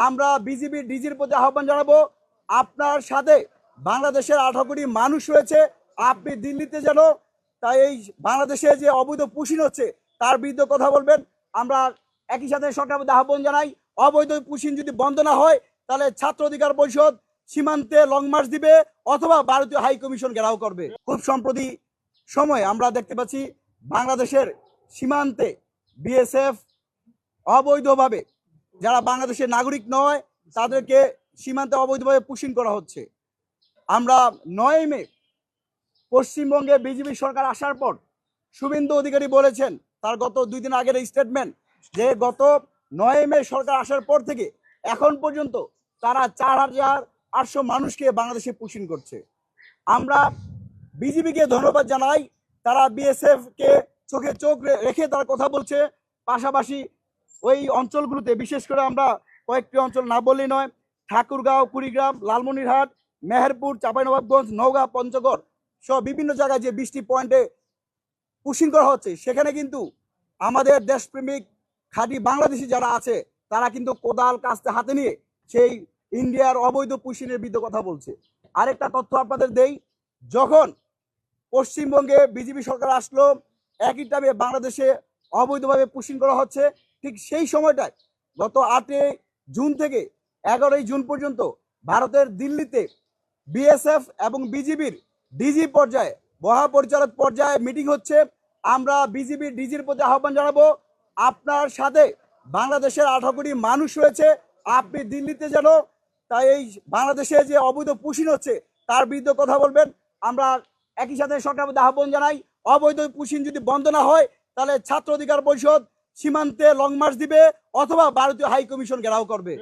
আমরা বিজিবি ডিজির প্রতি আহ্বান জানাবো, আপনার সাথে বাংলাদেশের 18 কোটি মানুষ রয়েছে। আপনি দিল্লিতে যেন তাই এই বাংলাদেশে যে অবৈধ পুশিন হচ্ছে তার বিরুদ্ধে কথা বলবেন। আমরা একই সাথে সরকারের প্রতি আহ্বান জানাই, অবৈধ পুশিন যদি বন্ধ না হয় তাহলে ছাত্র অধিকার পরিষদ সীমান্তে লং মার্চ দিবে অথবা ভারতীয় হাই কমিশন ঘেরাও করবে। খুব সম্প্রতি সময় আমরা দেখতে পাচ্ছি বাংলাদেশের সীমান্তে বিএসএফ অবৈধভাবে যারা বাংলাদেশের নাগরিক নয় তাদেরকে সীমান্তে অবৈধভাবে পুশিং করা হচ্ছে। আমরা 9 মে পশ্চিমবঙ্গে বিজেপি সরকার আসার পর শুভেন্দু অধিকারী বলেছেন, তার গত 2 দিন আগের স্টেটমেন্ট, যে গত 9 মে সরকার আসার পর থেকে এখন পর্যন্ত তারা 4800 মানুষকে বাংলাদেশে পুশিং করছে। আমরা বিজেপিকে ধন্যবাদ জানাই, তারা বিএসএফ কে চোখে চোখ রেখে তারা কথা বলছে। পাশাপাশি ওই অঞ্চলগুলোতে বিশেষ করে আমরা কয়েকটি অঞ্চল না বললেই নয়, ঠাকুরগাঁও, কুড়িগ্রাম, লালমনিরহাট, মেহেরপুর, চাঁপাইনবাবগঞ্জ, নওগাঁ, পঞ্চগড় সহ বিভিন্ন জায়গায় যে 20টি পয়েন্টে পুশিং করা হচ্ছে, সেখানে কিন্তু আমাদের দেশপ্রেমিক খাঁটি বাংলাদেশি যারা আছে তারা কিন্তু কোদাল কাস্তে হাতে নিয়ে সেই ইন্ডিয়ার অবৈধ পুশিংয়ের বিরুদ্ধে কথা বলছে। আরেকটা তথ্য আপনাদের দেই, যখন পশ্চিমবঙ্গে বিজেপি সরকার আসলো একই টাইমে বাংলাদেশে অবৈধভাবে পুশিং করা হচ্ছে। ঠিক সেই সময়টায় গত 8 জুন থেকে 11 জুন পর্যন্ত ভারতের দিল্লিতে বিএসএফ এবং বিজিবির ডিজি পর্যায়ে মহাপরিচালক পর্যায়ে মিটিং হচ্ছে। আমরা বিজিবি ডিজির প্রতি আহ্বান জানাবো, আপনার সাথে বাংলাদেশের 18 কোটি মানুষ রয়েছে। আপনি দিল্লিতে যেন তাই এই বাংলাদেশে যে অবৈধ পুশিং হচ্ছে তার বিরুদ্ধে কথা বলবেন। আমরা একই সাথে সরকারের প্রতি আহ্বান জানাই, অবৈধ পুশিং যদি বন্ধ না হয় তাহলে ছাত্র অধিকার পরিষদ সীমান্তে লং মার্চ দিবে অথবা ভারতীয় হাই কমিশন ঘেরাও করবে।